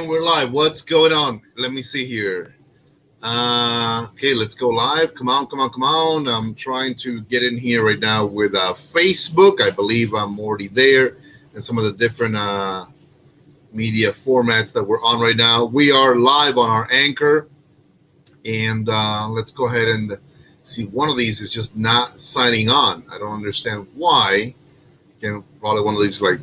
we're live. What's going on? Let me see here. Okay, let's go live. Come on, come on, come on. I'm trying to get in here right now with Facebook. I believe I'm already there, and some of the different media formats that we're on right now. We are live on our Anchor, and let's go ahead and see. One of these is just not signing on. I don't understand why. Again, probably one of these like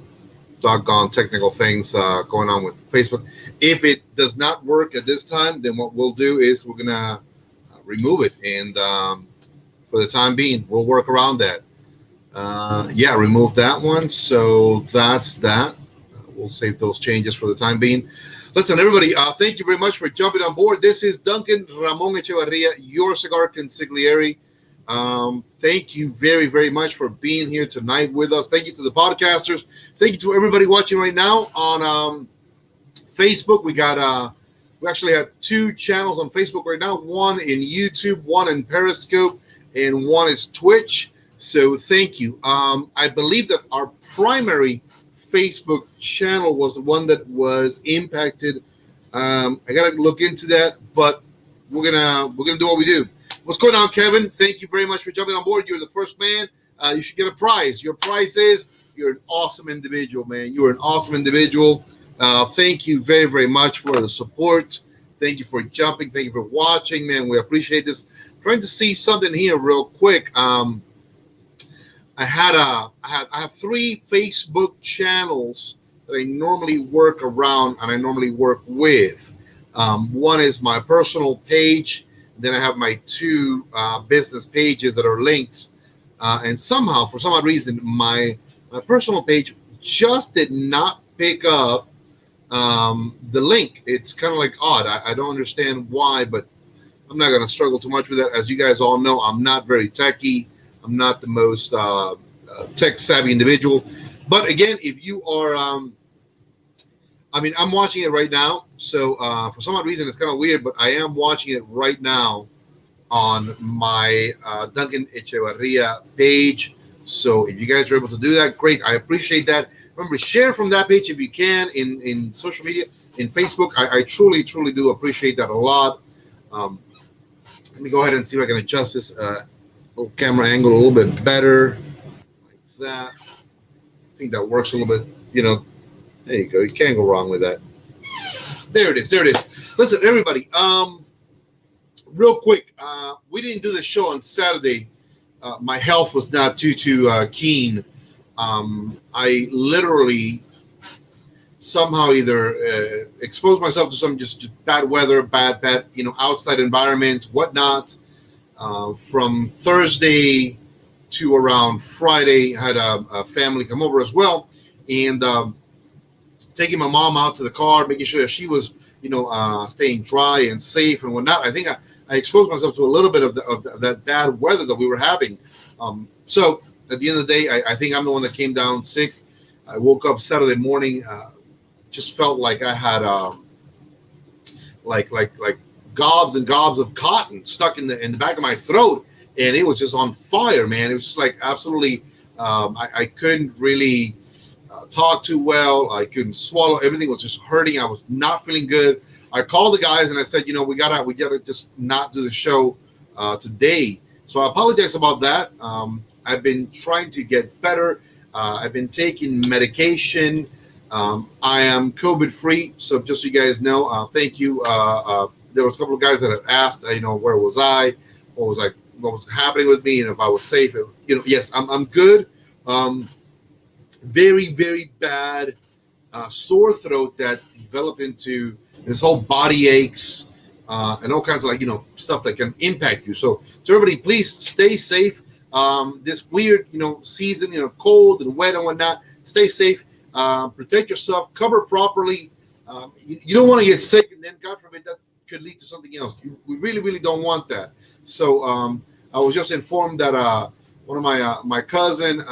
doggone technical things going on with Facebook. If it does not work at this time, then what we'll do is we're gonna remove it, and for the time being, we'll work around that. Yeah, remove that one. So that's that. We'll save those changes for the time being. Listen, everybody, thank you very much for jumping on board. This is Duncan Ramon Echevarria, your cigar consigliere. Thank you very, very much for being here tonight with us. Thank you to the podcasters. Thank you to everybody watching right now on Facebook. We actually have two channels on Facebook right now. One in YouTube, one in Periscope, and one is Twitch. So thank you. I believe that our primary Facebook channel was the one that was impacted. I gotta look into that, but we're gonna do what we do. What's going on, Kevin? Thank you very much for jumping on board. You're the first man. You should get a prize. Your prize is you're an awesome individual, man. You're an awesome individual. Thank you very, very much for the support. Thank you for jumping. Thank you for watching, man. We appreciate this. Trying to see something here real quick. I have three Facebook channels that I normally work around and I normally work with. One is my personal page. Then I have my two business pages that are linked. And somehow, for some odd reason, my personal page just did not pick up the link. It's kind of like odd. I don't understand why, but I'm not going to struggle too much with that. As you guys all know, I'm not very techy. I'm not the most tech-savvy individual. But again, if you are... I'm watching it right now, so for some odd reason, it's kind of weird, but I am watching it right now on my Duncan Echevarria page. So if you guys are able to do that, great. I appreciate that. Remember, share from that page if you can in social media, in Facebook. I truly, truly do appreciate that a lot. Let me go ahead and see if I can adjust this little camera angle a little bit better, like that. I think that works a little bit, There you go. You can't go wrong with that. There it is. There it is. Listen, everybody. Real quick. We didn't do the show on Saturday. My health was not too keen. I literally somehow either exposed myself to some just bad weather, bad outside environment, whatnot. From Thursday to around Friday, I had a family come over as well, and taking my mom out to the car, making sure that she was, staying dry and safe and whatnot. I think I exposed myself to a little bit of that bad weather that we were having. So at the end of the day, I think I'm the one that came down sick. I woke up Saturday morning, just felt like I had like gobs and gobs of cotton stuck in the back of my throat, and it was just on fire, man. It was just like absolutely. I couldn't really talk too well. I couldn't swallow. Everything was just hurting. I was not feeling good. I called the guys and I said, we gotta just not do the show today. So I apologize about that. I've been trying to get better. I've been taking medication. I am COVID free. So just so you guys know, thank you. There was a couple of guys that had asked, where was I? What was happening with me? And if I was safe, yes, I'm good. Very, very bad sore throat that developed into this whole body aches and all kinds of stuff that can impact you. So everybody, please stay safe. This weird, season, cold and wet and whatnot. Stay safe. Protect yourself. Cover properly. You don't want to get sick, and then God forbid that could lead to something else. We really, really don't want that. So I was just informed that one of my cousin.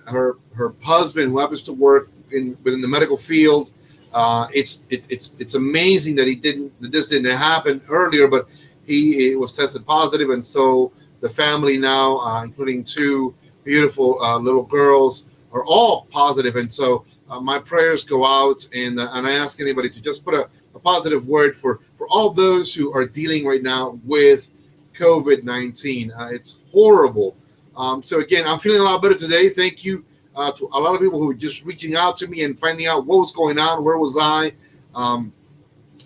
Her husband, who happens to work within the medical field, it's amazing that this didn't happen earlier, but he was tested positive, and so the family now, including two beautiful little girls, are all positive. And so my prayers go out, and I ask anybody to just put positive word for all those who are dealing right now with COVID-19. It's horrible. So again, I'm feeling a lot better today. Thank you to a lot of people who were just reaching out to me and finding out what was going on, where was I.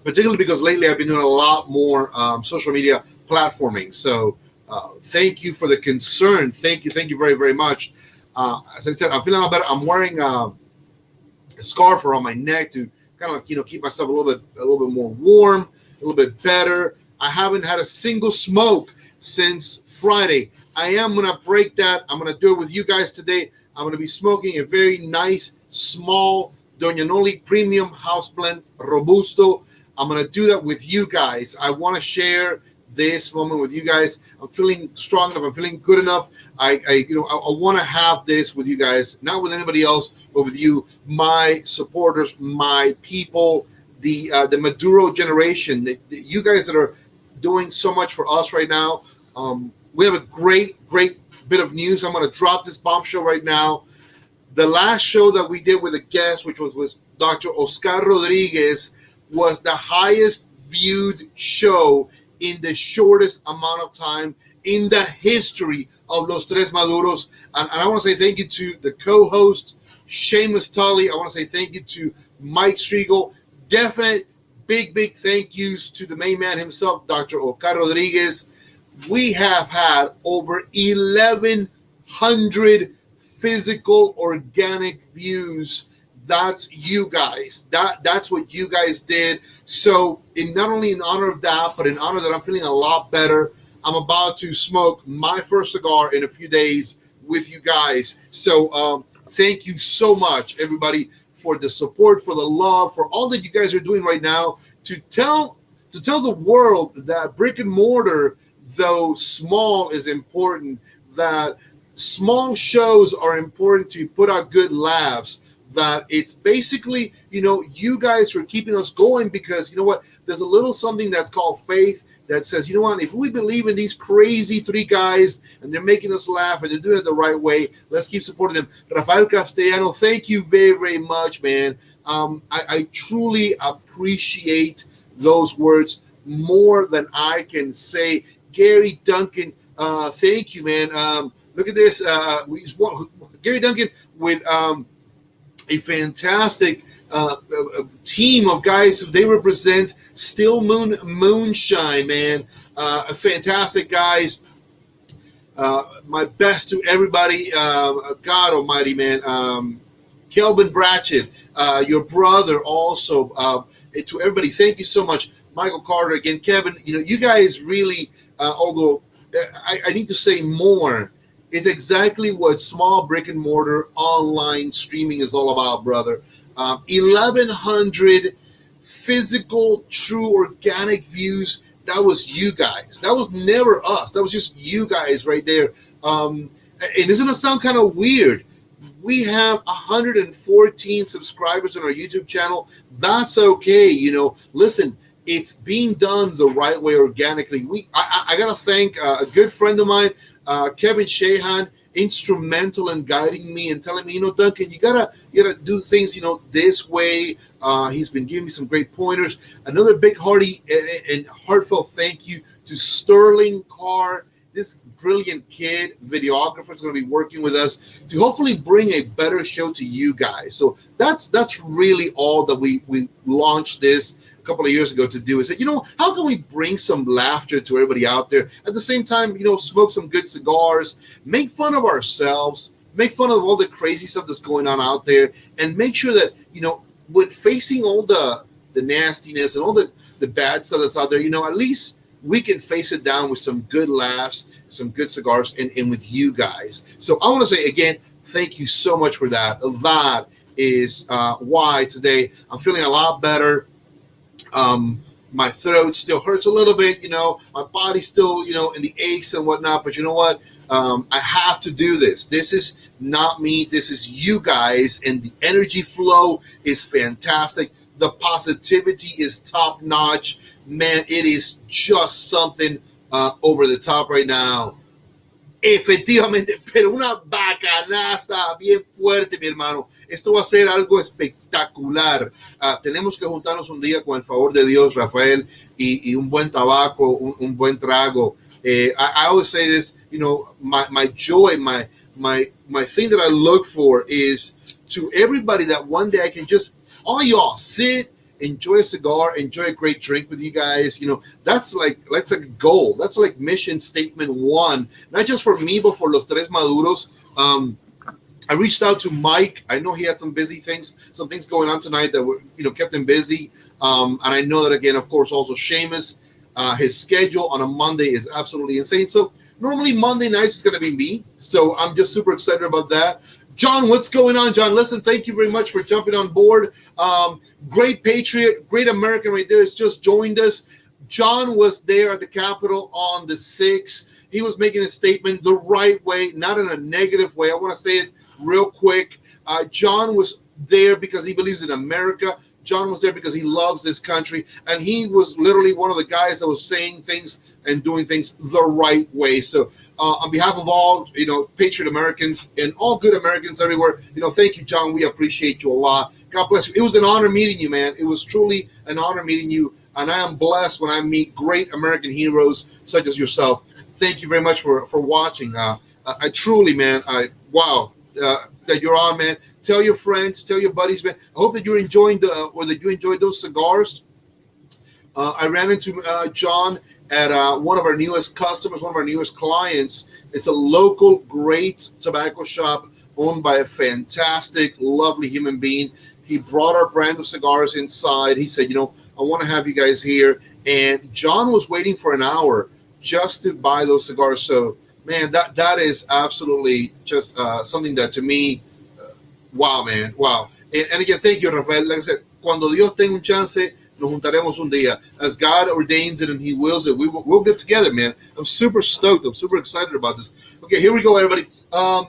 Particularly because lately I've been doing a lot more social media platforming. So thank you for the concern. Thank you very, very much. As I said, I'm feeling a lot better. I'm wearing a scarf around my neck to kind of keep myself a little bit more warm, a little bit better. I haven't had a single smoke since Friday. I am gonna break that. I'm gonna do it with you guys today. I'm gonna be smoking a very nice small Doña Noli Premium House Blend Robusto. I'm gonna do that with you guys. I want to share this moment with you guys. I'm feeling strong enough. I'm feeling good enough. I want to have this with you guys, not with anybody else, but with you, my supporters, my people, the Maduro generation. You guys that are doing so much for us right now. We have a great bit of news. I'm gonna drop this bombshell right now. The last show that we did with a guest, which was Dr. Oscar Rodriguez, was the highest viewed show in the shortest amount of time in the history of Los Tres Maduros. And I want to say thank you to the co-host, Seamus Tully. I want to say thank you to Mike Striegel. Definite big thank yous to the main man himself, Dr. Oscar Rodriguez. We have had over 1,100 physical organic views. That's you guys. That's what you guys did. So not only in honor of that, but in honor that I'm feeling a lot better, I'm about to smoke my first cigar in a few days with you guys. So thank you so much, everybody, for the support, for the love, for all that you guys are doing right now to tell the world that brick and mortar, though small, is important, that small shows are important to put out good laughs, that it's basically, you guys are keeping us going because, you know what, there's a little something that's called faith that says, you know what, if we believe in these crazy three guys and they're making us laugh and they're doing it the right way, let's keep supporting them. Rafael Castellano, thank you very, very much, man. I truly appreciate those words more than I can say. Gary Duncan, thank you, man. Look at this. Gary Duncan with a fantastic team of guys. They represent Still Moonshine, man. Fantastic guys. My best to everybody. God Almighty, man. Kelvin Bratchett, your brother, also. To everybody, thank you so much. Michael Carter again, Kevin. You guys really. Although I need to say more. It's exactly what small brick and mortar online streaming is all about, brother. 1,100 physical, true, organic views. That was you guys. That was never us. That was just you guys right there. And it's going to sound kind of weird. We have 114 subscribers on our YouTube channel. That's okay. Listen, it's being done the right way organically. I got to thank a good friend of mine, Kevin Shahan, instrumental in guiding me and telling me, Duncan, you gotta do things, this way. He's been giving me some great pointers. Another big hearty and heartfelt thank you to Sterling Carr, this brilliant kid videographer is going to be working with us to hopefully bring a better show to you guys. So that's really all that we launched this a couple of years ago to do, is that, how can we bring some laughter to everybody out there? At the same time, smoke some good cigars, make fun of ourselves, make fun of all the crazy stuff that's going on out there, and make sure that, when facing all the nastiness and all the bad stuff that's out there, at least we can face it down with some good laughs, some good cigars, and with you guys. So I want to say again, thank you so much for that. That is why today I'm feeling a lot better. My throat still hurts a little bit, my body's still, in the aches and whatnot, but you know what? I have to do this. This is not me. This is you guys, and the energy flow is fantastic. The positivity is top notch. Man, it is just something over the top right now. Efectivamente, pero una bacanasta bien fuerte, mi hermano. Esto va a ser algo espectacular. Tenemos que juntarnos un día con el favor de Dios, Rafael, y un buen tabaco, un buen trago. I always say this, you know, my joy, my thing that I look for is to everybody that one day I can just, all y'all sit, enjoy a cigar, enjoy a great drink with you guys. You know, that's a goal. That's like mission statement one, not just for me, but for Los Tres Maduros. I reached out to Mike. I know he had some things going on tonight that were, you know, kept him busy. And I know that again, of course, also Seamus, his schedule on a Monday is absolutely insane. So normally Monday nights is going to be me. So I'm just super excited about that. John, what's going on, John? Listen, thank you very much for jumping on board. Great patriot, great American right there has just joined us. John was there at the Capitol on the 6th. He was making a statement the right way, not in a negative way. I want to say it real quick. John was there because he believes in America. John was there because he loves this country, and he was literally one of the guys that was saying things and doing things the right way. So on behalf of all, you know, patriot Americans and all good Americans everywhere, you know, thank you, John. We appreciate you a lot. God bless you. It was an honor meeting you, man. It was truly an honor meeting you, and I am blessed when I meet great American heroes such as yourself. Thank you very much for watching. I truly, man, wow. That you're on, man. Tell your friends, tell your buddies, man. I hope that you're enjoying that you enjoyed those cigars. I ran into John at one of our newest customers, one of our newest clients. It's a local great tobacco shop owned by a fantastic, lovely human being. He brought our brand of cigars inside. He said, you know, I want to have you guys here. And John was waiting for an hour just to buy those cigars. So, man, that is absolutely just something that to me, wow, man, wow. And again, thank you, Rafael. Like I said, cuando Dios tenga un chance, nos juntaremos un día. As God ordains it and He wills it, we'll get together, man. I'm super stoked. I'm super excited about this. Okay, here we go, everybody.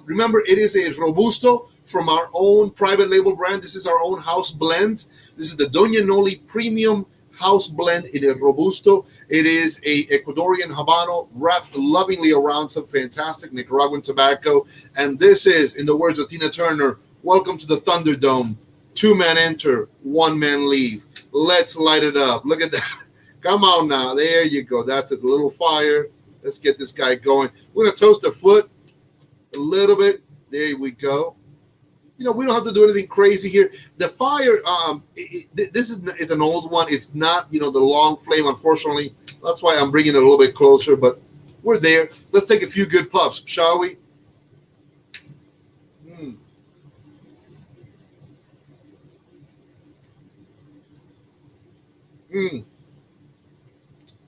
Remember, it is a Robusto from our own private label brand. This is our own house blend. This is the Doña Noli Premium House Blend in a Robusto. It is a Ecuadorian Habano wrapped lovingly around some fantastic Nicaraguan tobacco. And this is, in the words of Tina Turner, welcome to the Thunderdome. 2 men enter, 1 man leave. Let's light it up. Look at that. Come on now. There you go. That's it. A little fire. Let's get this guy going. We're going to toast the foot a little bit. There we go. You know, we don't have to do anything crazy here. The fire, this is an old one. It's not, you know, the long flame, unfortunately. That's why I'm bringing it a little bit closer, but we're there. Let's take a few good puffs, shall we?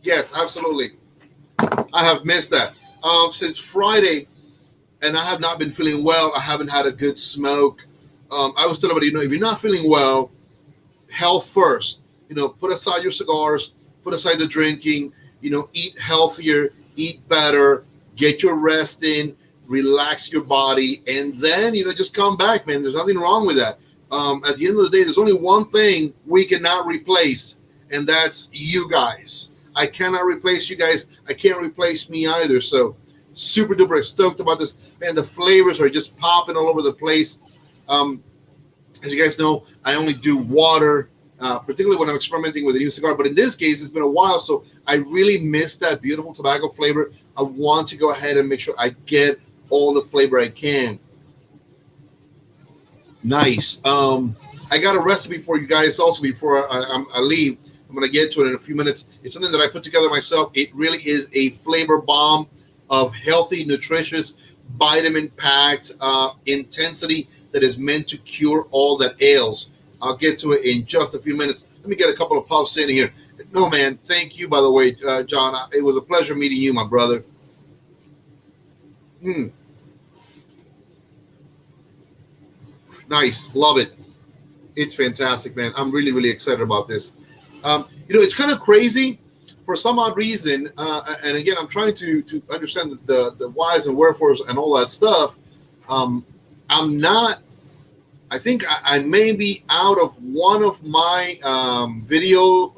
Yes, absolutely. I have missed that. Since Friday, and I have not been feeling well. I haven't had a good smoke. I was telling everybody, you know, if you're not feeling well, health first. You know, put aside your cigars, put aside the drinking, you know, eat healthier, eat better, get your rest in, relax your body, and then, you know, just come back, man. There's nothing wrong with that. At the end of the day, there's only one thing we cannot replace, and that's you guys. I cannot replace you guys. I can't replace me either. So super duper stoked about this. Man, the flavors are just popping all over the place. As you guys know, I only do water, particularly when I'm experimenting with a new cigar. But in this case, it's been a while, so I really miss that beautiful tobacco flavor. I want to go ahead and make sure I get all the flavor I can. Nice. I got a recipe for you guys also before I leave. I'm going to get to it in a few minutes. It's something that I put together myself. It really is a flavor bomb of healthy, nutritious, vitamin-packed intensity that is meant to cure all that ails. I'll get to it in just a few minutes. Let me get a couple of puffs in here. No, man, thank you, by the way, John. It was a pleasure meeting you, my brother. Nice. Love it. It's fantastic, man. I'm really, really excited about this. You know, it's kind of crazy for some odd reason. And again, I'm trying to understand the whys and wherefores and all that stuff. I'm not, I think I may be out of one of my video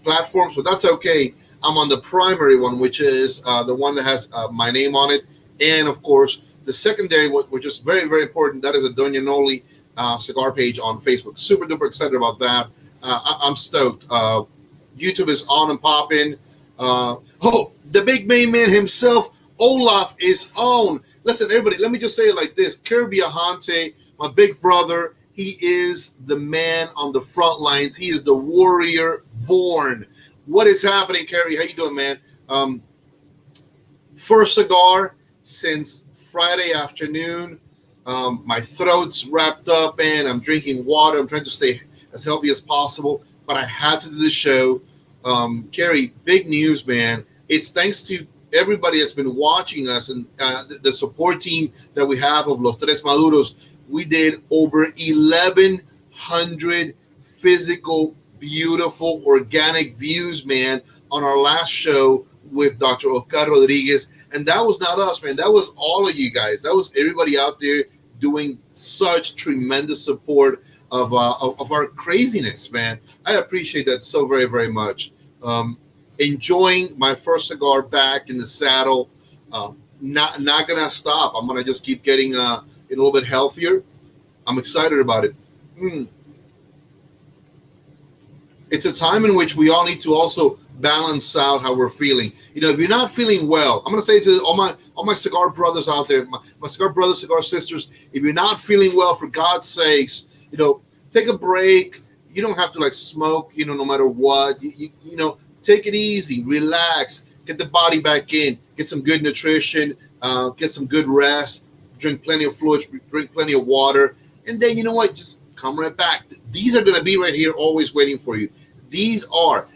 platforms, but that's okay. I'm on the primary one, which is the one that has my name on it, and of course the secondary, which is very very important. That is a Doña Noli cigar page on Facebook. Super duper excited about that. I'm stoked. YouTube is on and popping. Oh, the big main man himself, Olaf, is on. Listen, everybody, let me just say it like this: Kirby Ahante, my big brother, he is the man on the front lines. He is the warrior born. What is happening, Kerry? How you doing, man? First cigar since Friday afternoon. My throat's wrapped up, and I'm drinking water. I'm trying to stay as healthy as possible, but I had to do the show. Kerry, big news, man. It's thanks to everybody that's been watching us and the support team that we have of Los Tres Maduros. We did over 1,100 physical, beautiful, organic views, man, on our last show with Dr. Oscar Rodriguez. And that was not us, man. That was all of you guys. That was everybody out there doing such tremendous support of our craziness, man. I appreciate that so very, very much. Enjoying my first cigar back in the saddle. Not gonna stop. I'm gonna just keep getting a little bit healthier. I'm excited about it. It's a time in which we all need to also balance out how we're feeling. You know, if you're not feeling well, I'm gonna say to all my cigar brothers out there, my cigar brothers, cigar sisters, if you're not feeling well, for God's sakes, you know, take a break. You don't have to like smoke, you know, no matter what. You know, take it easy, relax, get the body back in, get some good nutrition, get some good rest, drink plenty of fluids, drink plenty of water, and then you know what? Just come right back. These are gonna be right here, always waiting for you. These are,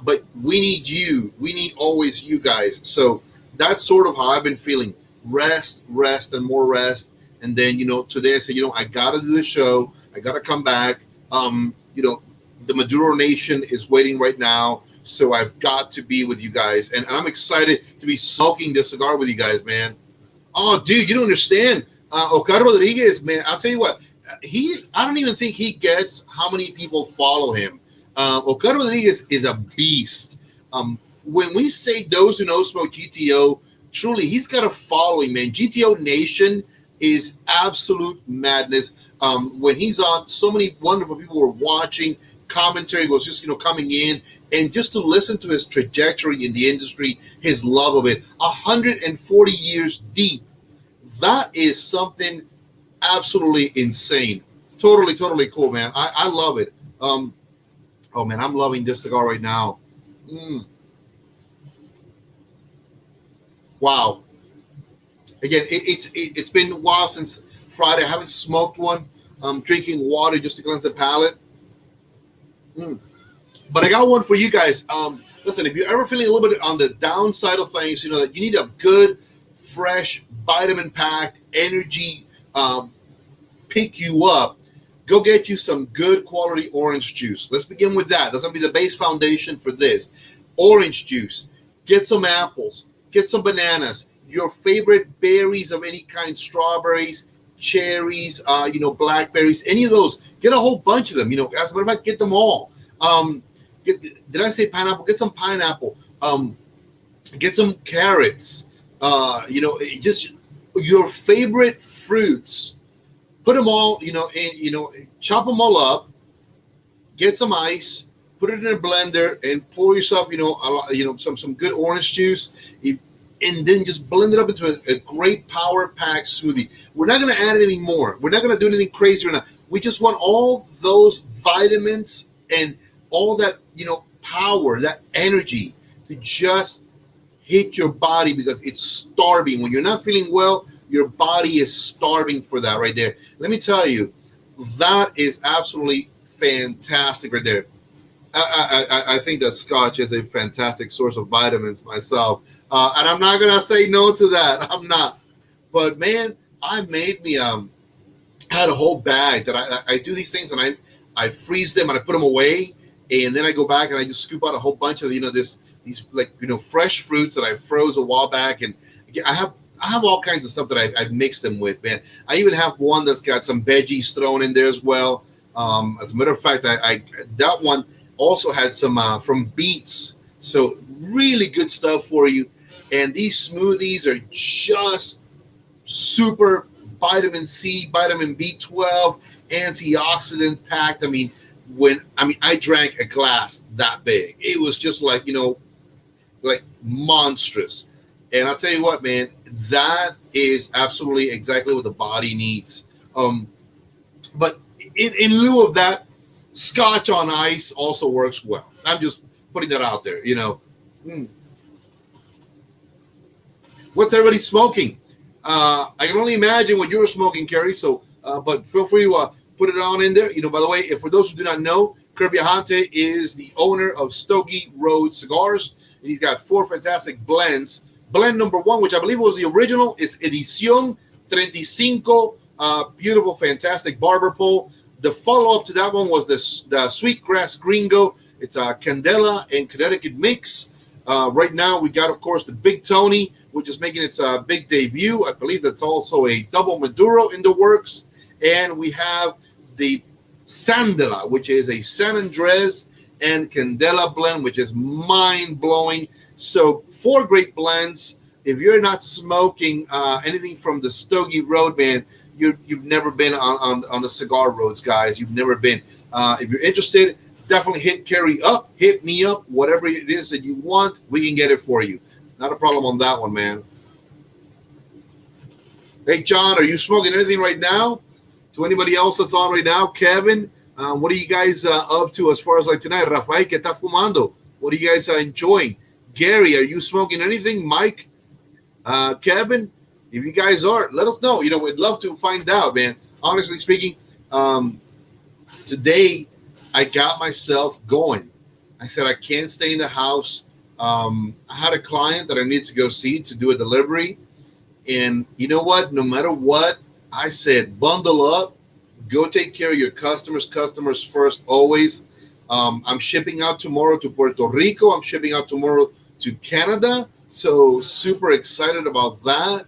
but we need you. We need always you guys. So that's sort of how I've been feeling. Rest, rest, and more rest. And then, you know, today I said, you know, I got to do the show. I got to come back. You know, the Maduro Nation is waiting right now. So I've got to be with you guys. And I'm excited to be smoking this cigar with you guys, man. Oh, dude, you don't understand. Oscar Rodriguez, man, I'll tell you what. I don't even think he gets how many people follow him. Oscar Rodriguez is a beast. When we say those who know smoke GTO, truly, he's got a following, man. GTO Nation is absolute madness. When he's on, so many wonderful people were watching. Commentary was just, you know, coming in, and just to listen to his trajectory in the industry, his love of it, 140 years deep. That is something absolutely insane. Totally, totally cool, man. I love it. Oh man, I'm loving this cigar right now. Wow. Again, it's been a while since Friday. I haven't smoked one. I'm drinking water just to cleanse the palate. But I got one for you guys. Listen, if you're ever feeling a little bit on the downside of things, you know that you need a good, fresh, vitamin-packed energy pick you up. Go get you some good quality orange juice. Let's begin with that. That's going to be the base foundation for this. Orange juice. Get some apples. Get some bananas. Your favorite berries of any kind, strawberries, cherries, you know, blackberries, any of those. Get a whole bunch of them. You know, as a matter of fact, get them all. Did I say pineapple? Get some pineapple. Get some carrots. You know, just your favorite fruits. Put them all, you know, chop them all up. Get some ice. Put it in a blender and pour yourself, some good orange juice. And then just blend it up into a great power-packed smoothie. We're not going to add anything more. We're not going to do anything crazy right now. We just want all those vitamins and all that, you know, power, that energy to just hit your body because it's starving. When you're not feeling well, your body is starving for that right there. Let me tell you, that is absolutely fantastic right there. I think that Scotch is a fantastic source of vitamins myself. And I'm not going to say no to that. I'm not. But, man, I made me had a whole bag that I do these things, and I freeze them and I put them away. And then I go back and I just scoop out a whole bunch of, you know, these like, you know, fresh fruits that I froze a while back. And again, I have all kinds of stuff that I've mixed them with, man. I even have one that's got some veggies thrown in there as well. As a matter of fact, I that one also had some from Beets. So really good stuff for you. And these smoothies are just super vitamin C, vitamin B12, antioxidant packed. I drank a glass that big. It was just like, like monstrous. And I'll tell you what, man, that is absolutely exactly what the body needs. But in lieu of that, scotch on ice also works well. I'm just putting that out there, Hmm. What's everybody smoking? I can only imagine what you're smoking, Kerry. So, but feel free to put it on in there. By the way, if for those who do not know, Kirby Ahante is the owner of Stogie Road Cigars, and he's got 4 fantastic blends. Blend number 1, which I believe was the original, is Edición 35. Beautiful, fantastic barber pole. The follow-up to that one was the Sweetgrass Gringo. It's a Candela and Connecticut mix. Right now, we got, of course, the Big Tony, which is making its big debut. I believe that's also a double Maduro in the works. And we have the Sandela, which is a San Andres and Candela blend, which is mind-blowing. So 4 great blends. If you're not smoking anything from the Stogie Road, man, you've never been on the cigar roads, guys. You've never been. If you're interested, definitely hit Kerry up, hit me up, whatever it is that you want, we can get it for you. Not a problem on that one, man. Hey, John, are you smoking anything right now? To anybody else that's on right now, Kevin, what are you guys up to as far as like tonight? Rafael, ¿qué está fumando? What are you guys enjoying? Gary, are you smoking anything? Mike, Kevin, if you guys are, let us know. We'd love to find out, man. Honestly speaking, today I got myself going. I said I can't stay in the house. I had a client that I need to go see to do a delivery. And you know what? No matter what, I said, bundle up, go take care of your customers. Customers first, always. I'm shipping out tomorrow to Puerto Rico. I'm shipping out tomorrow to Canada. So super excited about that.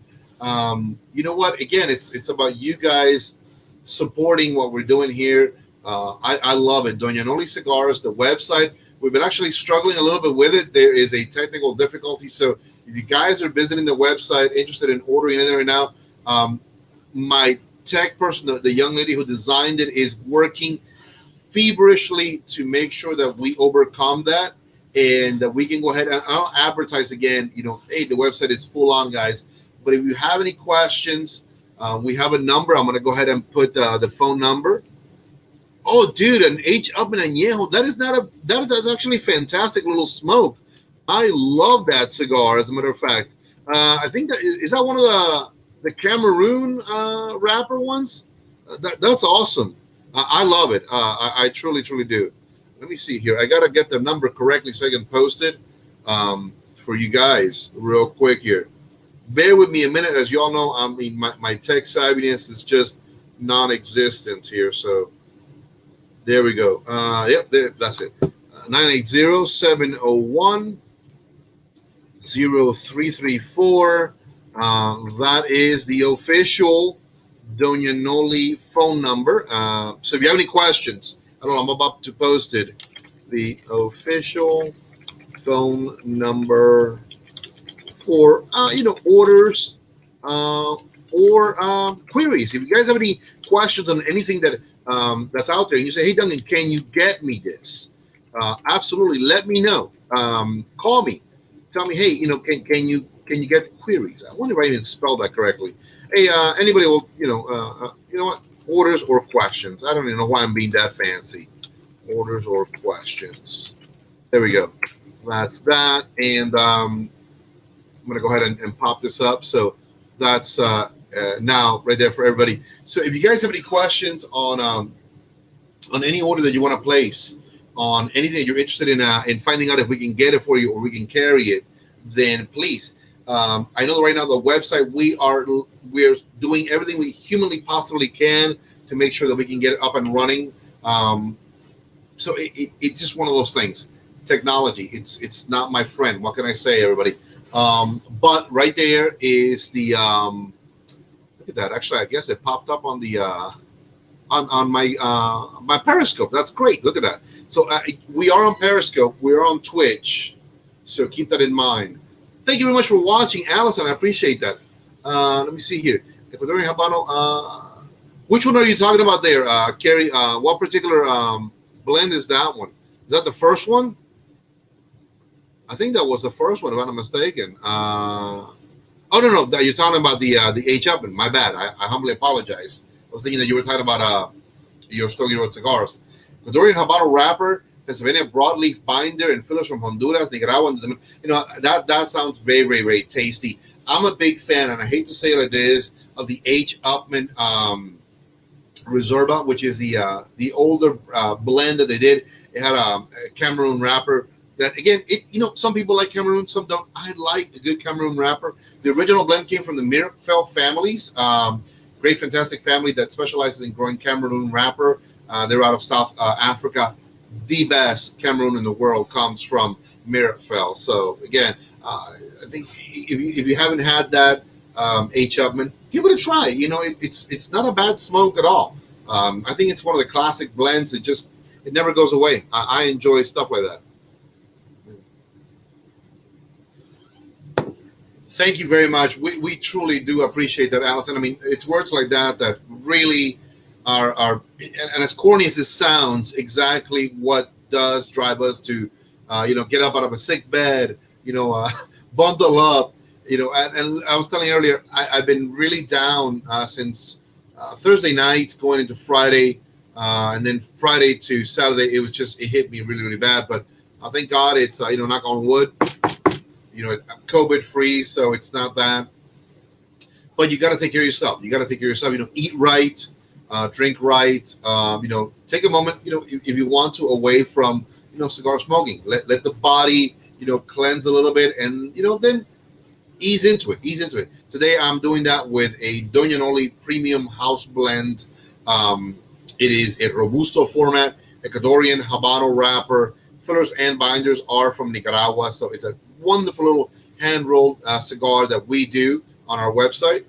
You know what? Again, it's about you guys supporting what we're doing here. I love it. Doña Noli Cigars, the website. We've been actually struggling a little bit with it. There is a technical difficulty. So if you guys are visiting the website, interested in ordering anything right now, my tech person, the young lady who designed it, is working feverishly to make sure that we overcome that and that we can go ahead and I'll advertise again. Hey, the website is full on, guys. But if you have any questions, we have a number. I'm going to go ahead and put the phone number. Oh, dude, an H up and añejo. That's actually fantastic little smoke. I love that cigar. As a matter of fact, I think is that one of the Cameroon wrapper ones. That's awesome. I love it. I truly, truly do. Let me see here. I gotta get the number correctly so I can post it for you guys real quick here. Bear with me a minute. As you all know, my tech savviness is just non-existent here. So there we go. Yep, that's it. 980-701-0334. That is the official Doña Noli phone number. So if you have any questions, I don't know, I'm about to post it. The official phone number for orders or queries. If you guys have any questions on anything that's out there, and you say, "Hey, Duncan, can you get me this?" Absolutely, let me know. Call me, tell me, "Hey, can you get queries?" I wonder if I even spelled that correctly. Hey, anybody will, you know what? Orders or questions. I don't even know why I'm being that fancy. Orders or questions. There we go. That's that, and I'm gonna go ahead and pop this up. So that's now right there for everybody. So if you guys have any questions on any order that you want to place, on anything that you're interested in finding out if we can get it for you or we can carry it, then please. I know that right now the website we're doing everything we humanly possibly can to make sure that we can get it up and running. So it's just one of those things. Technology, it's not my friend. What can I say, everybody? But right there is the look at that. Actually, I guess it popped up on the on my Periscope. That's great. Look at that. So we are on Periscope. We are on Twitch. So keep that in mind. Thank you very much for watching, Allison. I appreciate that. Let me see here. Ecuadorian Habano. Which one are you talking about there, Carrie? What particular blend is that one? Is that the first one? I think that was the first one, if I'm not mistaken. Oh no, you're talking about the H. Upman. My bad. I humbly apologize. I was thinking that you were talking about your Stogie Road cigars. Ecuadorian Habano wrapper, Pennsylvania broadleaf binder, and fillers from Honduras, Nicaragua. You know that sounds very, very, very tasty. I'm a big fan, and I hate to say it like this, of the H. Upman Reserva, which is the older blend that they did. It had a Cameroon wrapper. That again, some people like Cameroon, some don't. I like a good Cameroon wrapper. The original blend came from the Mirfeld families, great, fantastic family that specializes in growing Cameroon wrapper. They're out of South Africa. The best Cameroon in the world comes from Mirfeld. So again, I think if you haven't had that H. Upman, give it a try. It's not a bad smoke at all. I think it's one of the classic blends. It never goes away. I enjoy stuff like that. Thank you very much. We truly do appreciate that, Allison. I mean, it's words like that really are and as corny as it sounds, exactly what does drive us to, get up out of a sick bed, bundle up, and I was telling you earlier, I've been really down since Thursday night going into Friday, and then Friday to Saturday, it hit me really, really bad. But thank God it's, knock on wood, COVID free, so it's not that. But you got to take care of yourself. Eat right, drink right. Take a moment. If you want to, away from cigar smoking. Let the body cleanse a little bit, and then ease into it. Today I'm doing that with a Doña Noli Premium House Blend. It is a Robusto format, Ecuadorian Habano wrapper. Fillers and binders are from Nicaragua, so it's a wonderful little hand-rolled cigar that we do on our website.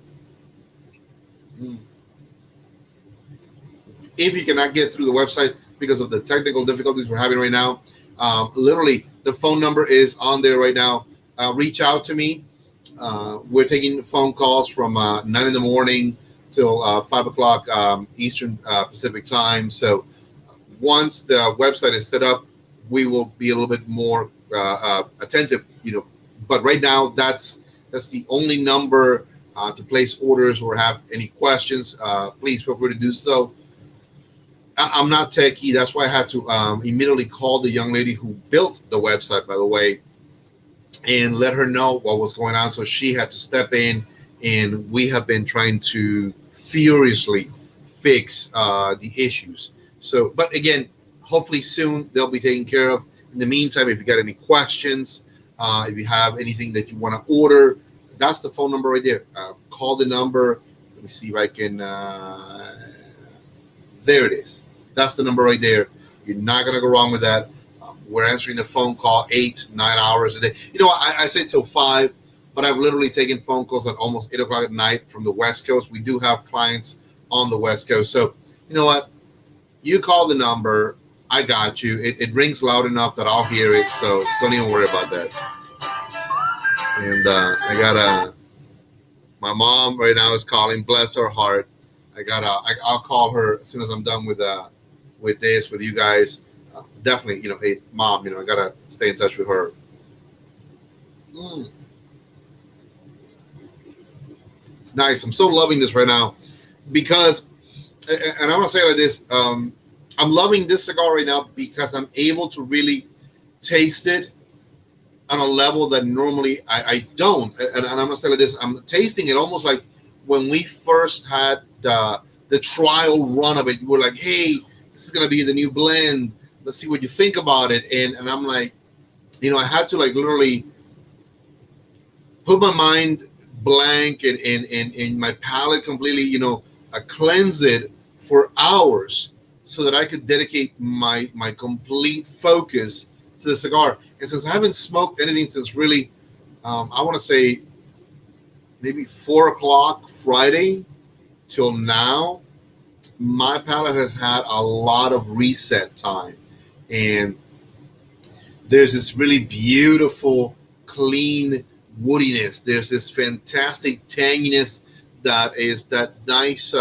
If you cannot get through the website because of the technical difficulties we're having right now, literally the phone number is on there right now. Reach out to me. We're taking phone calls from 9 in the morning till 5 o'clock Eastern Pacific time. So once the website is set up, we will be a little bit more attentive, But right now, that's the only number to place orders or have any questions. Please feel free to do so. I'm not techie. That's why I had to immediately call the young lady who built the website, by the way, and let her know what was going on. So she had to step in, and we have been trying to furiously fix the issues. So, but again, hopefully soon they'll be taken care of. In the meantime, if you got any questions, if you have anything that you want to order, that's the phone number right there. Call the number. Let me see if I can. There it is. That's the number right there. You're not going to go wrong with that. We're answering the phone call 8-9 hours a day. I say till 5, but I've literally taken phone calls at almost 8 o'clock at night from the West Coast. We do have clients on the West Coast. So, you know what? You call the number. I got you. It rings loud enough that I'll hear it, so don't even worry about that. And I got my mom right now is calling. Bless her heart. I'll call her as soon as I'm done with this with you guys. Definitely, hey mom, I gotta stay in touch with her. Nice. I'm so loving this right now because, and I want to say it like this. I'm loving this cigar right now because I'm able to really taste it on a level that normally I don't. And I'm going to say like this. I'm tasting it almost like when we first had the trial run of it. We're like, hey, this is going to be the new blend. Let's see what you think about it. And I'm like, I had to literally put my mind blank and my palate completely, cleanse it for hours, so that I could dedicate my complete focus to the cigar. And since I haven't smoked anything since really, I want to say maybe 4 o'clock Friday till now, my palate has had a lot of reset time, and there's this really beautiful, clean woodiness. There's this fantastic tanginess that is that nice,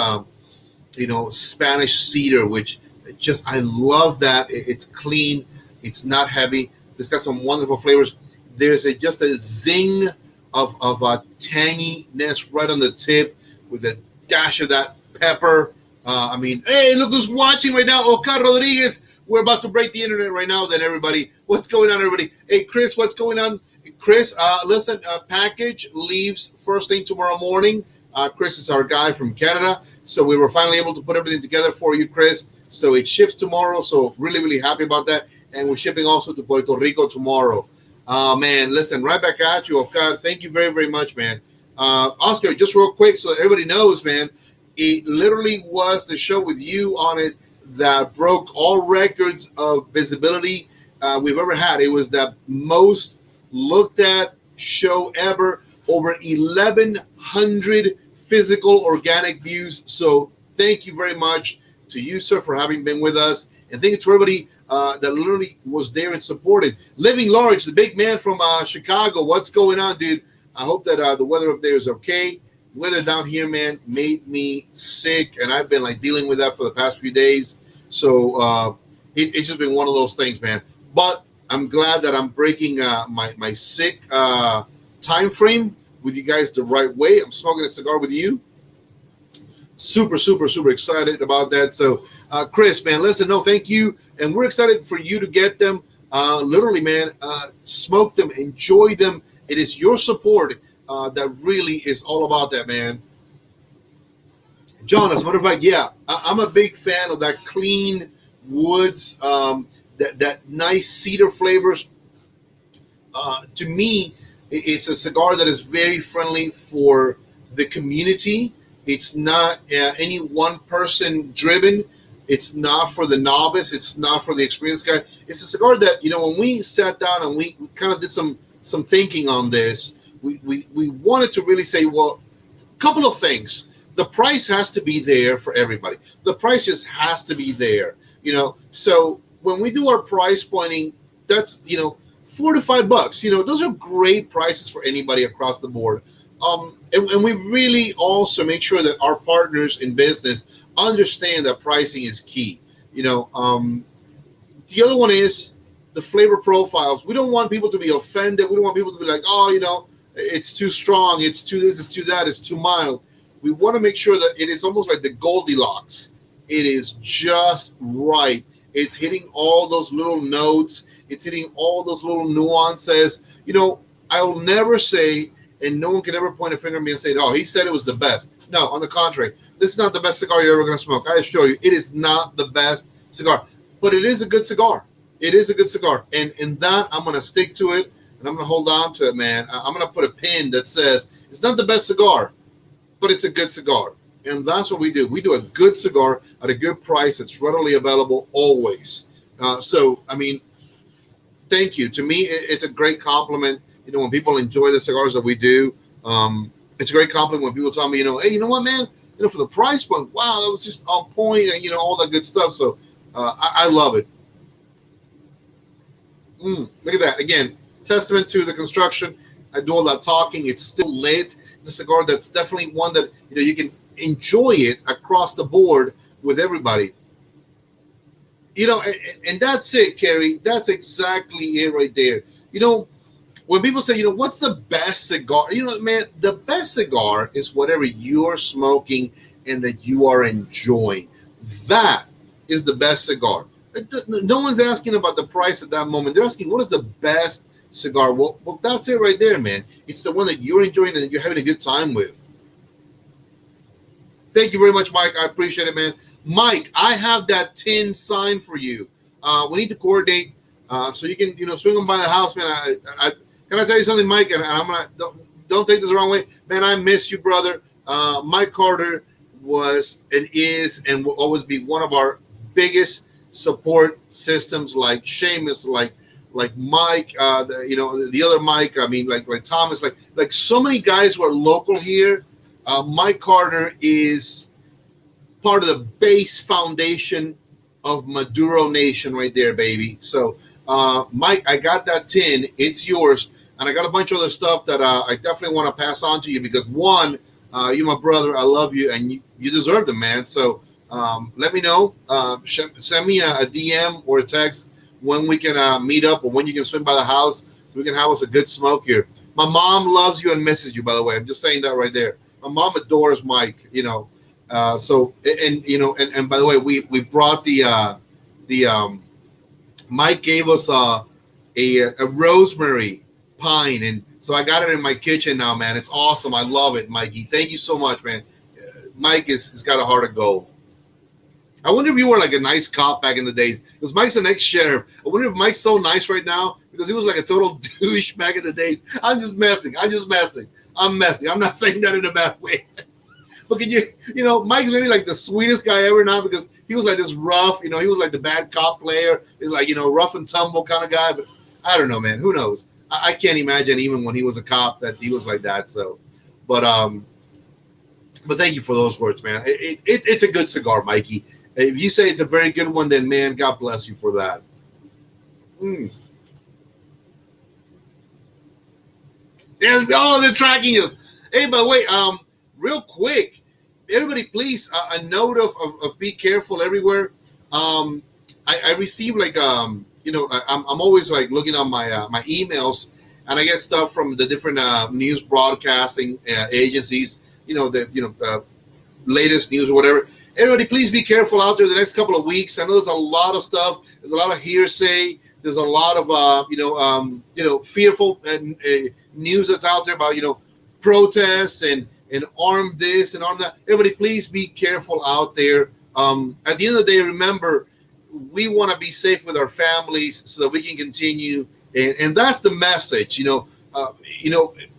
Spanish cedar, which just I love that. It's clean. It's not heavy. It's got some wonderful flavors. There's just a zing of a tanginess right on the tip with a dash of that pepper. Hey, look who's watching right now. Ocar Rodriguez. We're about to break the internet right now. Then everybody, what's going on, everybody? Hey, Chris, what's going on? Chris, listen, package leaves first thing tomorrow morning. Chris is our guy from Canada. So we were finally able to put everything together for you, Chris. So it ships tomorrow. So really, really happy about that. And we're shipping also to Puerto Rico tomorrow. Man, listen, right back at you, Ocar. Thank you very, very much, man. Oscar, just real quick so that everybody knows, man, it literally was the show with you on it that broke all records of visibility we've ever had. It was the most looked at show ever, over 1,100 physical organic views. So thank you very much to you, sir, for having been with us. And thank you to everybody that literally was there and supported. Living Large, the big man from Chicago. What's going on, dude? I hope that the weather up there is okay. Weather down here, man, made me sick, and I've been like dealing with that for the past few days. So it's just been one of those things, man. But I'm glad that I'm breaking my sick time frame with you guys the right way. I'm smoking a cigar with you. Super, super, super excited about that. So, Chris, man, listen, no, thank you, and we're excited for you to get them. Literally, man, smoke them, enjoy them. It is your support that really is all about that, man. John, as a matter of fact, yeah, I'm a big fan of that clean woods, that nice cedar flavors. To me, it's a cigar that is very friendly for the community. It's not any one person driven. It's not for the novice. It's not for the experienced guy. It's a cigar that, when we sat down and we kind of did some thinking on this, we wanted to really say, well, a couple of things. The price has to be there for everybody. The price just has to be there, So when we do our price pointing, that's, $4 to $5. Those are great prices for anybody across the board. And we really also make sure that our partners in business understand that pricing is key. The other one is the flavor profiles. We don't want people to be offended. We don't want people to be like, oh, it's too strong. It's too this, it's too that, it's too mild. We want to make sure that it is almost like the Goldilocks. It is just right. It's hitting all those little notes. It's hitting all those little nuances. I will never say, and no one can ever point a finger at me and say, oh, he said it was the best. No, on the contrary. This is not the best cigar you're ever going to smoke. I assure you, it is not the best cigar. But it is a good cigar. It is a good cigar. And in that, I'm going to stick to it, and I'm going to hold on to it, man. I'm going to put a pin that says, it's not the best cigar, but it's a good cigar. And that's what we do. We do a good cigar at a good price. It's readily available always. Thank you. To me, it's a great compliment. When people enjoy the cigars that we do, it's a great compliment when people tell me, hey, you know what, man? For the price point, wow, that was just on point, and all that good stuff. So I love it. Look at that. Again, testament to the construction. I do all that talking. It's still lit. The cigar that's definitely one that you can enjoy it across the board with everybody. And that's it, Kerry. That's exactly it right there. When people say, what's the best cigar? Man, the best cigar is whatever you're smoking and that you are enjoying. That is the best cigar. No one's asking about the price at that moment. They're asking, what is the best cigar? Well, that's it right there, man. It's the one that you're enjoying and that you're having a good time with. Thank you very much, Mike. I appreciate it, man. Mike, I have that tin sign for you. We need to coordinate so you can, swing them by the house, man. Can I tell you something, Mike? And I'm gonna don't take this the wrong way, man. I miss you, brother. Mike Carter was and is and will always be one of our biggest support systems, like Seamus, like Mike, the other Mike. Like Thomas, like so many guys who are local here. Mike Carter is part of the base foundation of Maduro Nation right there, baby. So, Mike, I got that tin. It's yours. And I got a bunch of other stuff that I definitely want to pass on to you because, one, you're my brother. I love you, and you deserve them, man. So let me know. Send me a DM or a text when we can meet up or when you can swing by the house so we can have us a good smoke here. My mom loves you and misses you, by the way. I'm just saying that right there. My mom adores Mike, so and by the way, we brought the Mike gave us a rosemary pine, and so I got it in my kitchen now, man. It's awesome. I love it, Mikey. Thank you so much, man. Mike has got a heart of gold. I wonder if you were like a nice cop back in the days, because Mike's an ex-sheriff. I wonder if Mike's so nice right now because he was like a total douche back in the days. I'm just messing. I'm messing. I'm not saying that in a bad way. But can Mike's maybe like the sweetest guy ever now because he was like this rough, he was like the bad cop player. He's like, rough and tumble kind of guy. But I don't know, man. Who knows? I can't imagine even when he was a cop that he was like that. So, but thank you for those words, man. It's a good cigar, Mikey. If you say it's a very good one, then man, God bless you for that. They're tracking us. Hey, by the way, real quick, everybody, please, a note of be careful everywhere. I receive like I'm always like looking on my my emails, and I get stuff from the different news broadcasting agencies. The latest news or whatever. Everybody, please be careful out there the next couple of weeks. I know there's a lot of stuff. There's a lot of hearsay. There's a lot of fearful news that's out there about protests and arm this and arm that. Everybody, please be careful out there. At the end of the day, remember, we want to be safe with our families so that we can continue. And that's the message.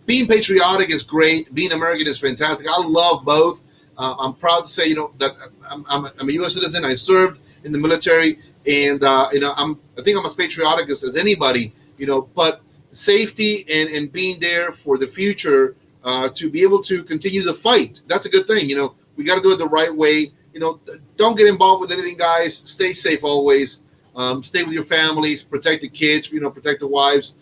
Being patriotic is great. Being American is fantastic. I love both. I'm proud to say, that I'm a U.S. citizen. I served in the military, and I think I'm as patriotic as anybody. But safety and being there for the future to be able to continue the fight. That's a good thing. We got to do it the right way. Don't get involved with anything, guys. Stay safe always. Stay with your families. Protect the kids. Protect the wives.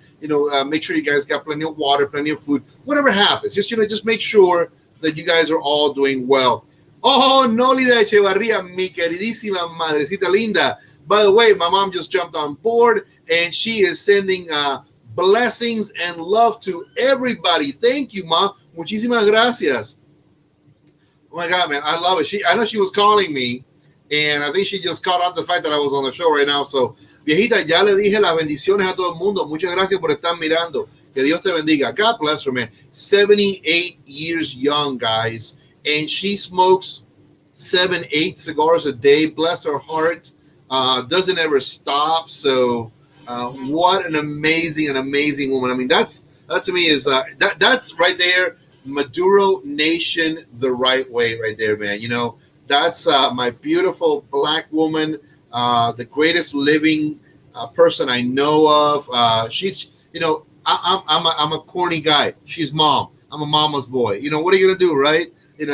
Make sure you guys got plenty of water, plenty of food. Whatever happens, just make sure that you guys are all doing well. Oh, Nolida Echevarria, mi queridísima madrecita linda. By the way, my mom just jumped on board, and she is sending blessings and love to everybody. Thank you, Mom. Muchísimas gracias. Oh my God, man, I love it. I know she was calling me, and I think she just caught on to the fact that I was on the show right now. So, viejita, ya le dije las bendiciones a todo el mundo. Muchas gracias por estar mirando. Que Dios te bendiga. God bless her, man. 78 years young, guys. And she smokes 7-8 cigars a day. Bless her heart. Doesn't ever stop. So what an amazing woman. I mean, that to me is that's right there. Maduro Nation the right way right there, man. That's my beautiful black woman, the greatest living person I know of. She's, I'm a corny guy. She's mom. I'm a mama's boy. What are you gonna do, right?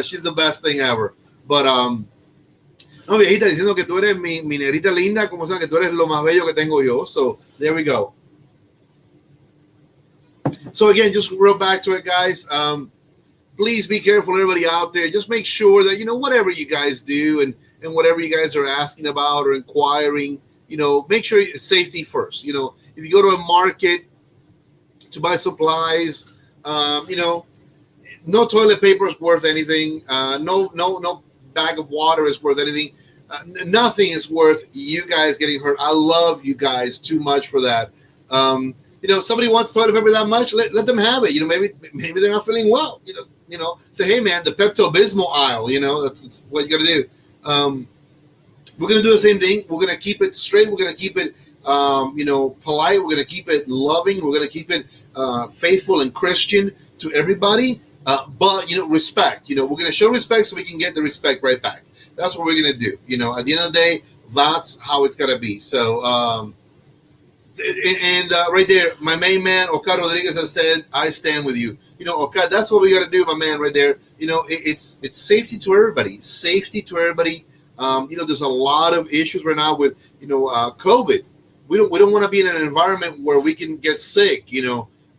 She's the best thing ever. But no, viejita, diciendo que tú eres mi negrita linda, como sea que tú eres lo más bello que tengo yo. So there we go. So again, just real back to it, guys. Please be careful, everybody out there. Just make sure that whatever you guys do and whatever you guys are asking about or inquiring, make sure safety first. If you go to a market to buy supplies, no toilet paper is worth anything. No bag of water is worth anything. Nothing is worth you guys getting hurt. I love you guys too much for that. If somebody wants toilet paper that much, let them have it. Maybe they're not feeling well. Say, hey man, the Pepto-Bismol aisle. That's what you got to do. We're gonna do the same thing. We're gonna keep it straight. We're gonna keep it polite. We're gonna keep it loving. We're gonna keep it faithful and Christian to everybody. But respect. We're gonna show respect so we can get the respect right back. That's what we're gonna do. At the end of the day, that's how it's gonna be. So And right there, my main man, Oka Rodriguez, has said, I stand with you. Oka, that's what we got to do, my man, right there. It's safety to everybody. Safety to everybody. There's a lot of issues right now with, COVID. We don't want to be in an environment where we can get sick.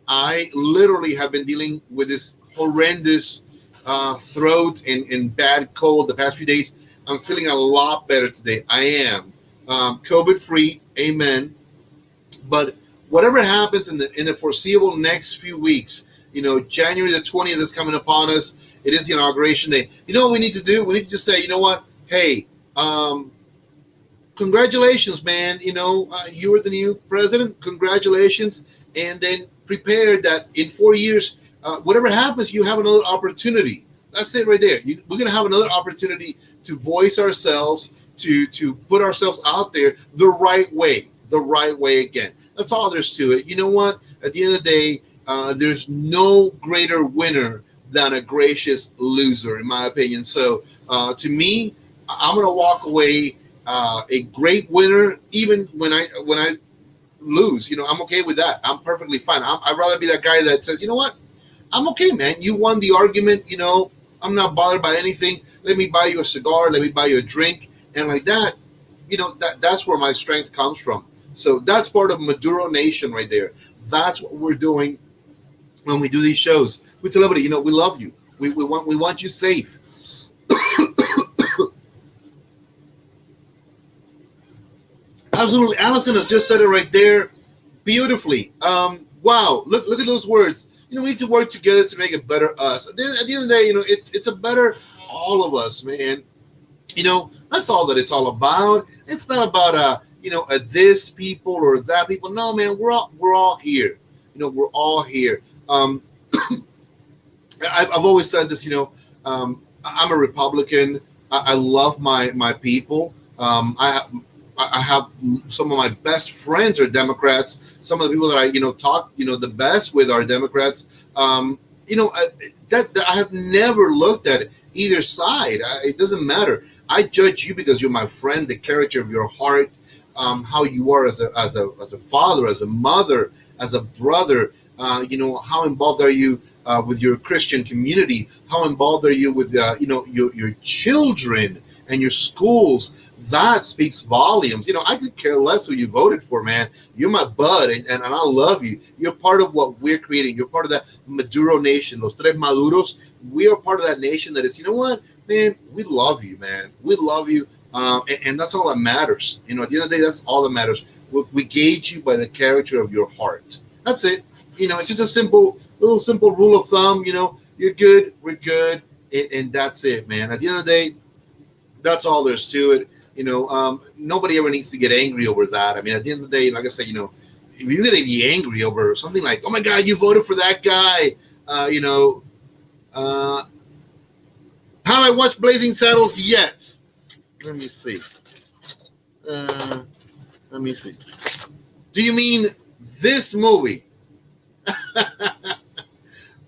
I literally have been dealing with this horrendous throat and bad cold the past few days. I'm feeling a lot better today. I am COVID free. Amen. But whatever happens in the foreseeable next few weeks, January the 20th is coming upon us. It is the inauguration day. You know what we need to do? We need to just say, you know what? Hey, congratulations, man. You are the new president. Congratulations. And then prepare that in 4 years, whatever happens, you have another opportunity. That's it right there. We're going to have another opportunity to voice ourselves, to put ourselves out there the right way again. That's all there's to it. You know what? At the end of the day, there's no greater winner than a gracious loser, in my opinion. So to me, I'm going to walk away a great winner, even when I lose. I'm okay with that. I'm perfectly fine. I'd rather be that guy that says, you know what? I'm okay, man. You won the argument. I'm not bothered by anything. Let me buy you a cigar. Let me buy you a drink. And like that, that's where my strength comes from. So that's part of Maduro Nation right there. That's what we're doing when we do these shows. We tell everybody, we love you. We want you safe. Absolutely. Allison has just said it right there beautifully. Wow. Look at those words. We need to work together to make it better us. At the end of the day, it's a better all of us, man. That's all that it's all about. It's not about a this people or that people. No, man, we're all here. We're all here. I've always said this. I'm a Republican. I love my people. I have some of my best friends are Democrats. Some of the people that I talk the best with are Democrats. That I have never looked at either side. It doesn't matter. I judge you because you're my friend, the character of your heart, how you are as a father, as a mother, as a brother. How involved are you with your Christian community? How involved are you with your children and your schools? That speaks volumes. I could care less who you voted for, man. You're my bud, and I love you. You're part of what we're creating. You're part of that Maduro nation, los tres Maduros. We are part of that nation that is, you know what, man, we love you, man. We love you, and that's all that matters. At the end of the day, that's all that matters. We gauge you by the character of your heart. That's it. It's just a little simple rule of thumb. You're good, we're good, and that's it, man. At the end of the day, that's all there's to it. Nobody ever needs to get angry over that. I mean, at the end of the day, like I said, if you're going to be angry over something like, oh my God, you voted for that guy, have I watched Blazing Saddles yet? Let me see. Do you mean this movie?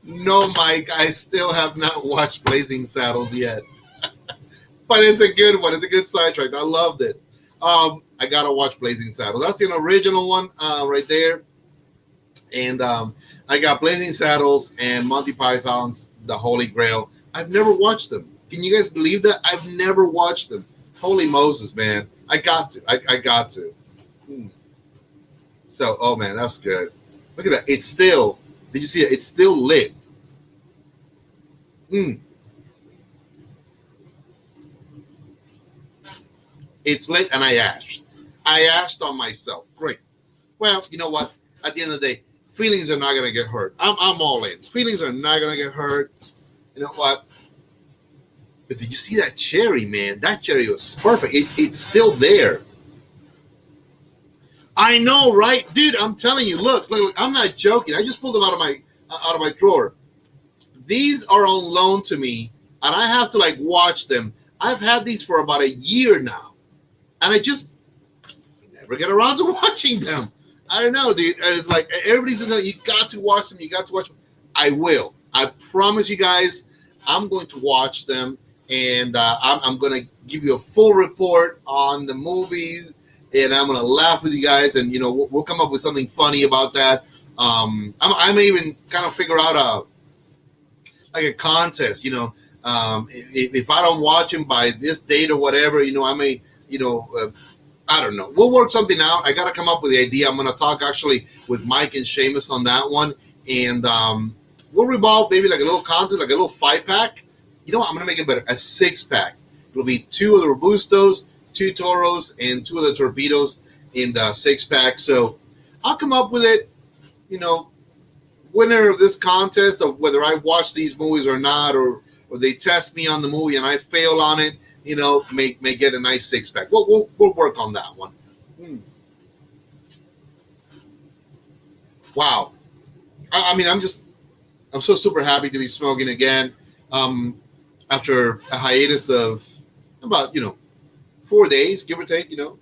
No, Mike, I still have not watched Blazing Saddles yet. But it's a good one. It's a good sidetrack. I loved it. I gotta watch Blazing Saddles. That's the original one right there. And I got Blazing Saddles and Monty Python's The Holy Grail. I've never watched them. Can you guys believe that? I've never watched them. Holy Moses, man. I got to. I got to. So, oh man, that's good. Look at that. It's still, did you see it? It's still lit. It's lit, and I asked on myself. Great. Well, you know what? At the end of the day, feelings are not going to get hurt. I'm all in. Feelings are not going to get hurt. You know what? But did you see that cherry, man? That cherry was perfect. It's still there. I know, right, dude? I'm telling you. Look. I'm not joking. I just pulled them out of my drawer. These are on loan to me, and I have to watch them. I've had these for about a year now, and I just never get around to watching them. I don't know, dude. And it's like everybody's been saying, you got to watch them. You got to watch them. I will. I promise you guys, I'm going to watch them, and I'm going to give you a full report on the movies and I'm gonna laugh with you guys, and we'll come up with something funny about that. I may even kind of figure out a contest. If I don't watch him by this date or whatever, I may, I don't know. We'll work something out. I got to come up with the idea. I'm going to talk actually with Mike and Seamus on that one. And we'll revolve maybe like a little contest, like a little 5-pack. You know what? I'm going to make it better. A 6-pack. It'll be 2 of the Robustos, 2 Toros, and 2 of the Torpedoes in the 6-pack. So I'll come up with it. Winner of this contest of whether I watch these movies or not, or they test me on the movie and I fail on it, may get a nice 6-pack. We'll work on that one. Wow. I'm so super happy to be smoking again. After a hiatus of about 4 days, give or take. And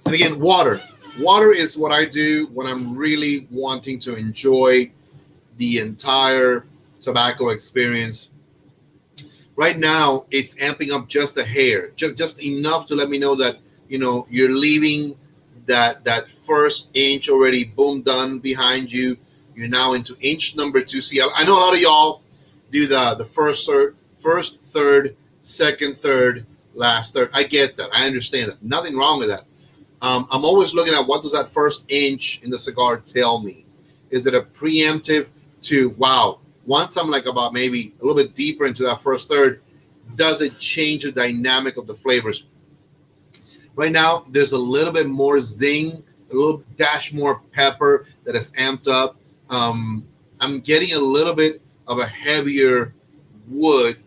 again, water. Water is what I do when I'm really wanting to enjoy the entire tobacco experience. Right now, it's amping up just a hair, just enough to let me know that you're leaving that first inch already, boom, done behind you. You're now into inch number 2. See, I know a lot of y'all do the first third, second third, last third. I get that. I understand that. Nothing wrong with that. I'm always looking at what does that first inch in the cigar tell me. Is it a preemptive to, wow, once I'm like about maybe a little bit deeper into that first third, does it change the dynamic of the flavors? Right now, there's a little bit more zing, a little dash more pepper that is amped up. I'm getting a little bit of a heavier wood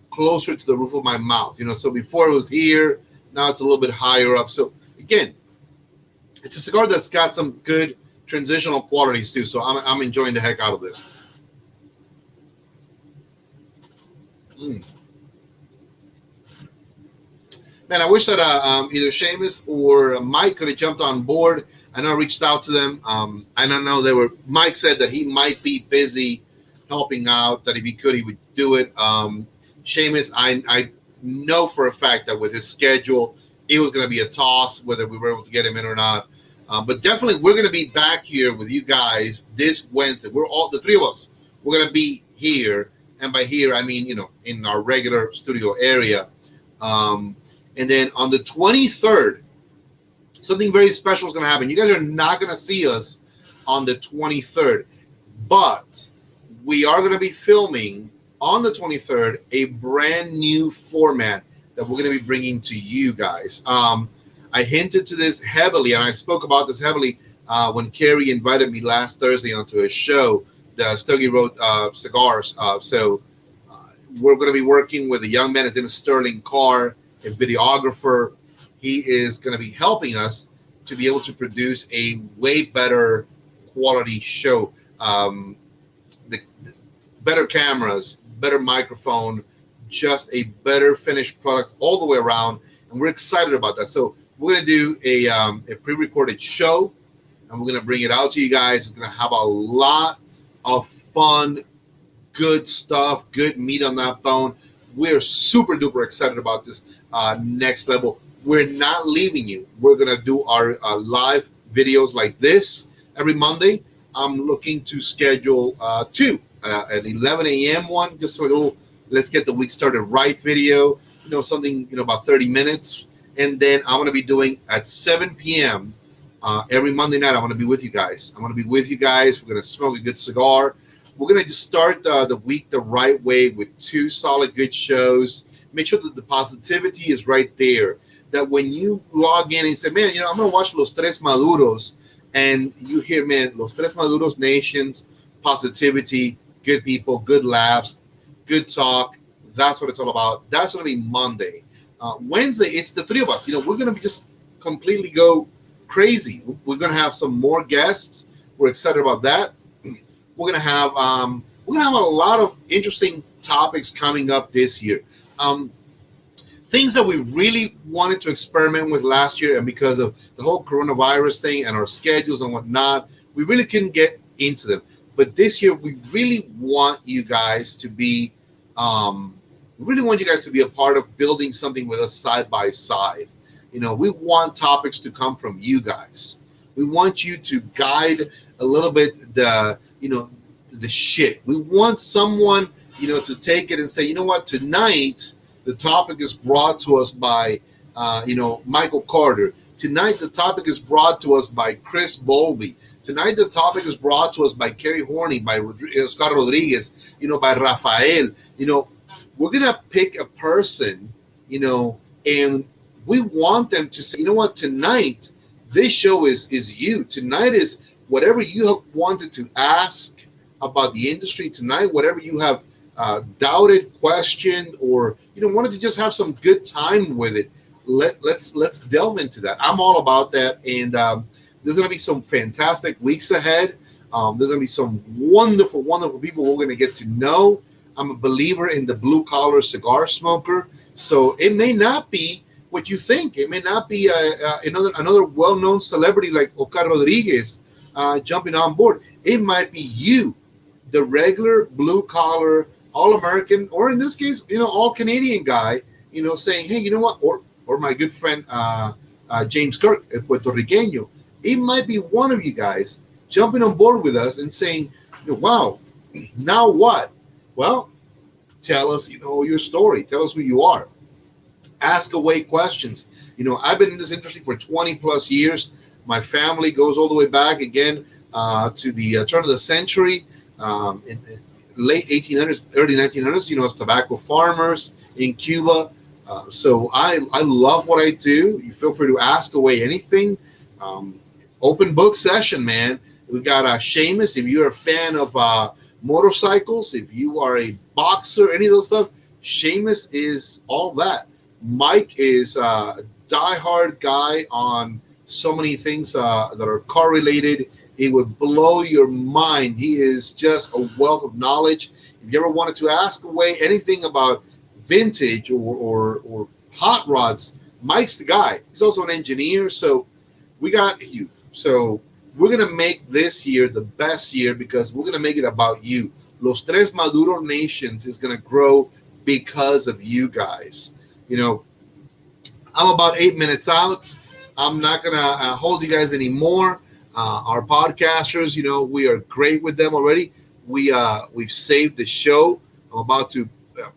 closer to the roof of my mouth. So before it was here, now it's a little bit higher up. So again, it's a cigar that's got some good transitional qualities too. So I'm enjoying the heck out of this. Man, I wish that either Seamus or Mike could have jumped on board. I know I reached out to them. I don't know Mike said that he might be busy helping out, that if he could, he would do it. Seamus, I know for a fact that with his schedule, it was going to be a toss whether we were able to get him in or not. But definitely, we're going to be back here with you guys this Wednesday. We're all, the 3 of us, we're going to be here. And by here, I mean, in our regular studio area. And then on the 23rd, something very special is going to happen. You guys are not going to see us on the 23rd, but we are going to be filming on the 23rd a brand new format that we're going to be bringing to you guys. I hinted to this heavily, and I spoke about this heavily when Kerry invited me last Thursday onto his show, the Stogie Road Cigars. So we're going to be working with a young man. His name is Sterling Carr, a videographer. He is going to be helping us to be able to produce a way better quality show. The better cameras, better microphone, just a better finished product all the way around. And we're excited about that. So we're going to do a pre-recorded show, and we're going to bring it out to you guys. It's going to have a lot of fun, good stuff, good meat on that bone. We're super duper excited about this next level. We're not leaving you. We're going to do our live videos like this every Monday. I'm looking to schedule 2, an 11 a.m. one, just so a little, let's get the week started right video, something, about 30 minutes. And then I'm going to be doing at 7 p.m. Every Monday night. I'm going to be with you guys. I'm going to be with you guys. We're going to smoke a good cigar. We're going to just start the week the right way with 2 solid good shows. Make sure that the positivity is right there. That when you log in and say, man, I'm going to watch Los Tres Maduros, and you hear, man, Los Tres Maduros Nations, positivity, good people, good laughs, good talk. That's what it's all about. That's going to be Monday. Wednesday, it's the 3 of us. We're going to just completely go crazy. We're going to have some more guests. We're excited about that. We're going to have a lot of interesting topics coming up this year. Things that we really wanted to experiment with last year, and because of the whole coronavirus thing and our schedules and whatnot, we really couldn't get into them. But this year, we really want you guys to be, a part of building something with us side by side. We want topics to come from you guys. We want you to guide a little bit the shit. We want someone, to take it and say, you know what, tonight the topic is brought to us by, Michael Carter. Tonight the topic is brought to us by Chris Bowlby. Tonight the topic is brought to us by Kerry Horney, by Oscar Rodriguez, by Rafael. We're gonna pick a person, and we want them to say, you know what, tonight this show is you. Tonight is whatever you have wanted to ask about the industry tonight, whatever you have doubted, questioned, or wanted to just have some good time with it. Let's delve into that. I'm all about that, and there's going to be some fantastic weeks ahead. There's going to be some wonderful, wonderful people we're going to get to know. I'm a believer in the blue collar cigar smoker, so it may not be what you think. It may not be another well-known celebrity like Oscar Rodriguez jumping on board. It might be you, the regular blue collar, all American, or in this case, all Canadian guy, saying, hey, you know what, or my good friend James Kirk, el Puerto Riqueño. It might be one of you guys jumping on board with us and saying, wow, now what? Well, tell us, your story. Tell us who you are. Ask away questions. I've been in this industry for 20 plus years. My family goes all the way back again to the turn of the century, in late 1800s, early 1900s, as tobacco farmers in Cuba. So I love what I do. You feel free to ask away anything. Open book session, man. We got Seamus. If you're a fan of motorcycles, if you are a boxer, any of those stuff, Seamus is all that. Mike is a diehard guy on so many things that are car related. It would blow your mind. He is just a wealth of knowledge. If you ever wanted to ask away anything about vintage or hot rods, Mike's the guy. He's also an engineer, so we got you. So we're going to make this year the best year because we're going to make it about you. Los Tres Maduro Nations is going to grow because of you guys. I'm about 8 minutes out. I'm not going to hold you guys anymore. Our podcasters, we are great with them already. We've saved the show. I'm about to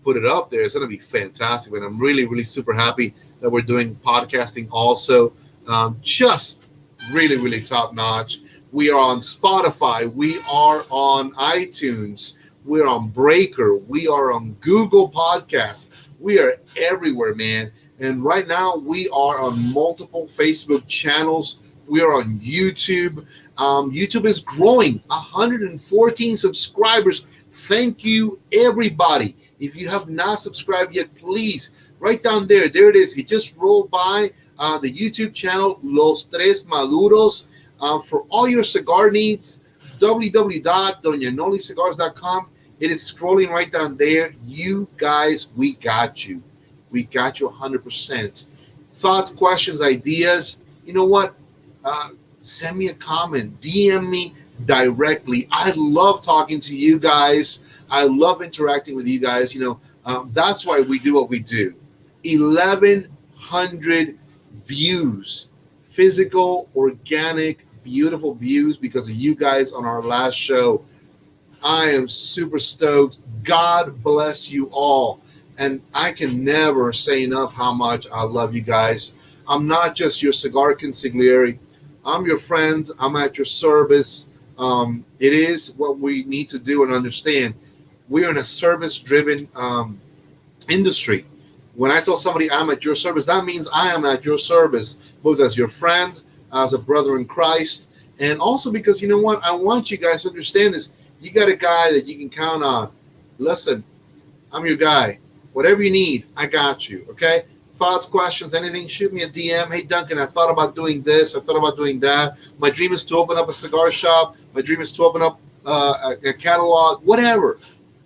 put it up there. It's going to be fantastic. And I'm really, really super happy that we're doing podcasting also. Just really, really top notch. We are on Spotify. We are on iTunes. We're on Breaker. We are on Google Podcasts. We are everywhere, man. And right now we are on multiple Facebook channels. We are on YouTube. YouTube is growing. 114 subscribers. Thank you, everybody. If you have not subscribed yet, please, right down there. There it is. It just rolled by the YouTube channel, Los Tres Maduros. For all your cigar needs, www.doñanolicigars.com. It is scrolling right down there. You guys, we got you. We got you 100%. Thoughts, questions, ideas. You know what? Send me a comment. DM me directly. I love talking to you guys. I love interacting with you guys. That's why we do what we do. 1,100 views, physical, organic, beautiful views because of you guys on our last show. I am super stoked. God bless you all. And I can never say enough how much I love you guys. I'm not just your cigar consigliere. I'm your friend. I'm at your service. It is what we need to do and understand. We are in a service-driven industry. When I tell somebody I'm at your service, that means I am at your service, both as your friend, as a brother in Christ, and also because, you know what, I want you guys to understand this. You got a guy that you can count on. Listen, I'm your guy. Whatever you need, I got you, okay? Thoughts, questions, anything, shoot me a DM. Hey, Duncan, I thought about doing this. I thought about doing that. My dream is to open up a cigar shop. My dream is to open up a catalog, whatever.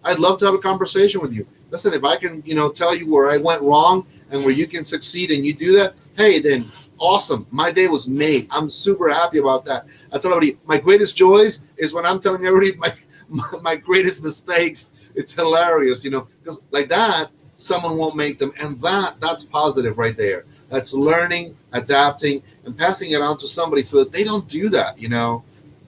I'd love to have a conversation with you. Listen, if I can, tell you where I went wrong and where you can succeed and you do that, hey, then awesome. My day was made. I'm super happy about that. I tell everybody, my greatest joys is when I'm telling everybody my greatest mistakes. It's hilarious, because like that, someone won't make them. And that's positive right there. That's learning, adapting, and passing it on to somebody so that they don't do that.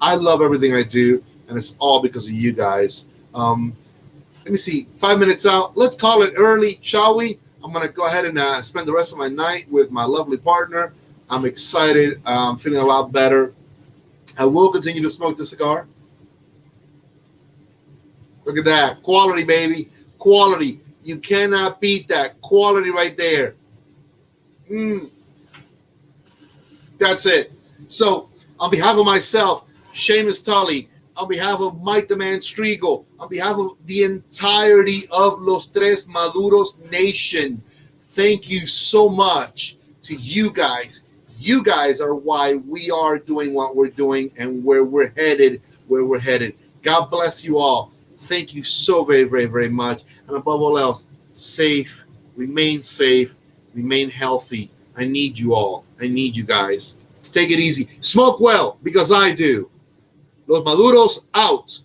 I love everything I do, and it's all because of you guys. Let me see, 5 minutes out. Let's call it early, shall we? I'm going to go ahead and spend the rest of my night with my lovely partner. I'm excited. I'm feeling a lot better. I will continue to smoke the cigar. Look at that. Quality, baby. Quality. You cannot beat that. Quality right there. That's it. So, on behalf of myself, Seamus Tully, on behalf of Mike the Man Striegel, on behalf of the entirety of Los Tres Maduros Nation, thank you so much to you guys. You guys are why we are doing what we're doing and where we're headed, God bless you all. Thank you so very, very, very much. And above all else, remain safe, remain healthy. I need you all. I need you guys. Take it easy. Smoke well, because I do. Los Maduros out.